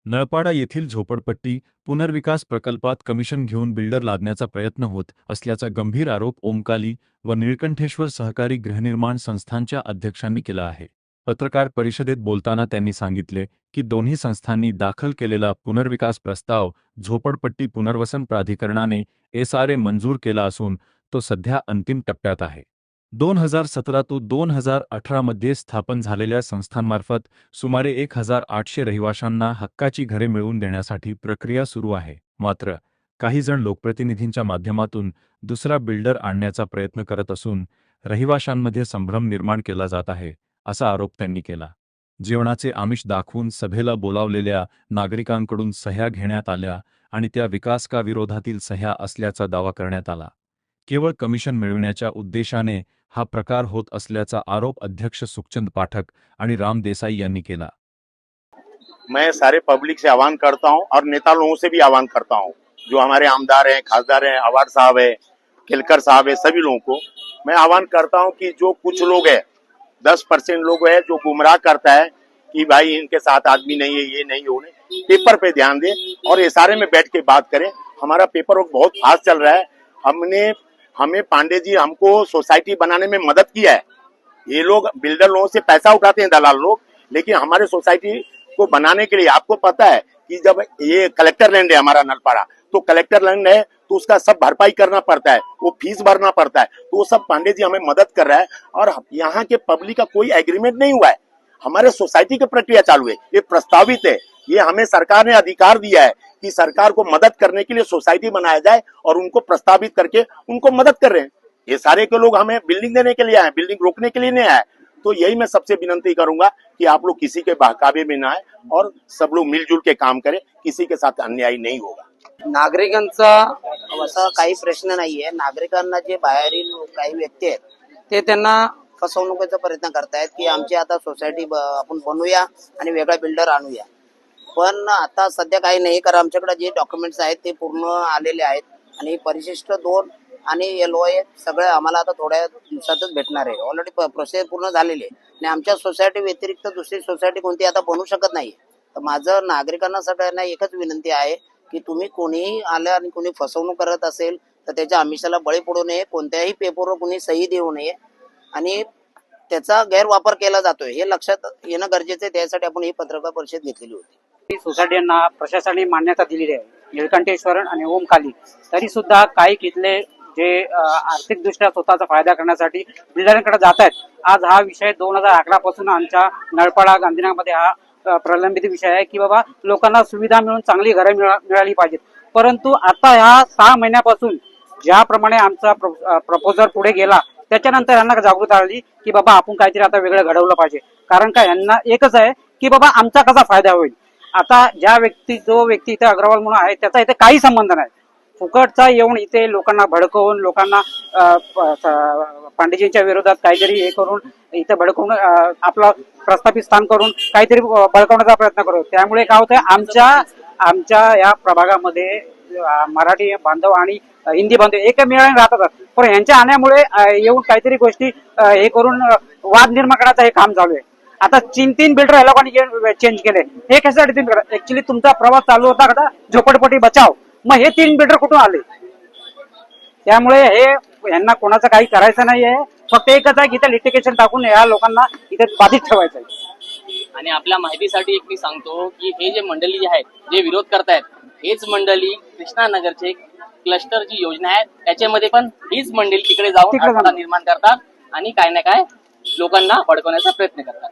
नळपाडा येथील झोपडपट्टी पुनर्विकास प्रकल्पात कमिशन घेऊन बिल्डर लादण्याचा प्रयत्न होत असल्याचा गंभीर आरोप ओमकाली व निळकंठेश्वर सहकारी गृहनिर्माण संस्थांच्या अध्यक्षांनी केला आहे. पत्रकार परिषदेत बोलताना त्यांनी सांगितले की दोन्ही संस्थांनी दाखल केलेला पुनर्विकास प्रस्ताव झोपडपट्टी पुनर्वसन प्राधिकरणाने SRA मंजूर केला असून तो सध्या अंतिम टप्प्यात आहे. 2017 ते 2018 मध्ये स्थापन झालेल्या संस्थांमार्फत सुमारे 1800 रहिवाशांना हक्काची घरे मिळवून देण्यासाठी प्रक्रिया सुरू आहे. मात्र काही जण लोकप्रतिनिधींच्या माध्यमातून दुसरा बिल्डर आणण्याचा प्रयत्न करत असून रहिवाशांमध्ये संभ्रम निर्माण केला जात आहे, असा आरोप त्यांनी केला. जेवणाचे आमिष दाखवून सभेला बोलावलेल्या नागरिकांकडून सह्या घेण्यात आल्या आणि त्या विकासकाविरोधातील सह्या असल्याचा दावा करण्यात आला. केवळ कमिशन मिळविण्याच्या उद्देशाने हा प्रकार होत असल्याचा आरोप अध्यक्ष सुखचंद पाठक आणि राम देसाई यांनी केला. मैं सारे पब्लिक से आह्वान करता हूं और नेता लोगों से भी आह्वान करता हूं, जो हमारे आमदार हैं, खासदार हैं, अवार्ड साहब है, केलकर साहब है, सभी लोगों को मैं आह्वान करता हूं कि जो कुछ लोग है 10% लोग है जो गुमराह करता है कि भाई इनके साथ आदमी नहीं है, ये नहीं होने, पेपर पे ध्यान दें और SRA में बैठ के बात करें. हमारा पेपर वर्क बहुत फास्ट चल रहा है. हमें पांडे जी हमको सोसाइटी बनाने में मदद किया है. ये लोग बिल्डर लोगों से पैसा उठाते हैं, दलाल लोग, लेकिन हमारे सोसाइटी को बनाने के लिए आपको पता है कि जब ये कलेक्टर लैंड है हमारा नलपाड़ा, तो कलेक्टर लैंड है तो उसका सब भरपाई करना पड़ता है, वो फीस भरना पड़ता है, तो वो सब पांडे जी हमें मदद कर रहा है. और यहाँ के पब्लिक का कोई एग्रीमेंट नहीं हुआ है, हमारे सोसाइटी की प्रक्रिया चालू है, ये प्रस्तावित है. ये हमें सरकार ने अधिकार दिया है कि सरकार को मदद करने के लिए सोसाइटी बनाया जाए और उनको प्रस्तावित करके उनको मदद कर रहे हैं. ये सारे के लोग हमें बिल्डिंग देने के लिए आए, बिल्डिंग रोकने के लिए नहीं आए. तो यही मैं सबसे विनंती करूंगा कि आप लोग किसी के बहकावे में ना आए और सब लोग मिलजुल के काम करें, किसी के साथ अन्याय नहीं होगा. नागरिकांचा असा काही प्रश्न नाहीये. नागरिकांना जे बाहेरील काही व्यक्ती आहेत ते त्यांना फसवणुकीचा प्रयत्न करतायत की आमची आता सोसायटी आपण बनवूया आणि वेगळा बिल्डर आणूया. पण आता सध्या काही नाही, कारण आमच्याकडे जे डॉक्युमेंट्स आहेत ते पूर्ण आलेले आहेत आणि परिशिष्ट 2 आणि LOA सगळे आम्हाला आता थोड्या दिवसातच भेटणार आहे. ऑलरेडी प्रोसेस पूर्ण झालेली आहे आणि आमच्या सोसायटी व्यतिरिक्त दुसरी सोसायटी कोणती आता बनवू शकत नाही. तर माझं नागरिकांना सगळ्यांना एकच विनंती आहे की तुम्ही कोणीही आलं आणि कोणी फसवणूक करत असेल तर त्याच्या आमिषाला बळी पडू नये, कोणत्याही पेपरवर कोणी सही देऊ नये आणि त्याचा गैरवापर केला जातोय हे लक्षात येणं गरजेचं आहे. त्यासाठी आपण ही पत्रकार परिषद घेतलेली होती. सोसायटींना प्रशासनाने मान्यता दिलेली आहे, निळकंठेश्वर आणि ओमकाली. तरी सुद्धा काही तिथले जे आर्थिकदृष्ट्या स्वतःचा फायदा करण्यासाठी बिल्डरांकडे जात आहेत. आज हा विषय 2011 पासून आमच्या नळपाडा गांधीनगरमध्ये हा प्रलंबित विषय आहे की बाबा लोकांना सुविधा मिळून चांगली घरे मिळाली पाहिजेत. परंतु आता ह्या 6 महिन्यापासून ज्याप्रमाणे आमचा प्रपोजल पुढे गेला त्याच्यानंतर यांना जागृती आली की बाबा आपण काहीतरी आता वेगळं घडवलं पाहिजे. कारण का यांना एकच आहे की बाबा आमचा कसा फायदा होईल. आता जो व्यक्ती इथे अग्रवाल म्हणून आहे त्याचा इथे काही संबंध नाही. फुकटचा येऊन इथे लोकांना भडकवून, लोकांना पांडेजींच्या विरोधात काहीतरी हे करून इथे भडकवून आपलं प्रस्थापित स्थान करून काहीतरी भडकवण्याचा प्रयत्न करू. त्यामुळे काय होतंय, आमच्या या प्रभागामध्ये मराठी बांधव आणि हिंदी बांधव एकमेळाने राहतात. पण यांच्या आणण्यामुळे येऊन काहीतरी गोष्टी हे करून वाद निर्माण करण्याचं हे काम चालू आहे. आता 3 बिल्डर या लोकांनी चेंज केले. हे कशासाठी 3 बिल्डर? ऍक्च्युली तुमचा प्रवास चालू होता का झोपडपट्टी बचाव, मग हे 3 बिल्डर कुठून आले? त्यामुळे हे यांना कोणाचं काही करायचं नाहीये. फक्त एकच आहे की इथे लिटिगेशन टाकून या लोकांना इथे बाधित ठेवायचं आहे. आणि आपल्या माहितीसाठी एक मी सांगतो की हे जे मंडळी जे आहेत जे विरोध करतायत हेच मंडळी कृष्णानगरचे क्लस्टर जी योजना आहे त्याच्यामध्ये पण हीच मंडळी तिकडे जाऊन अडथळा निर्माण करतात आणि काय ना काय लोकांना भडकवण्याचा प्रयत्न करतात.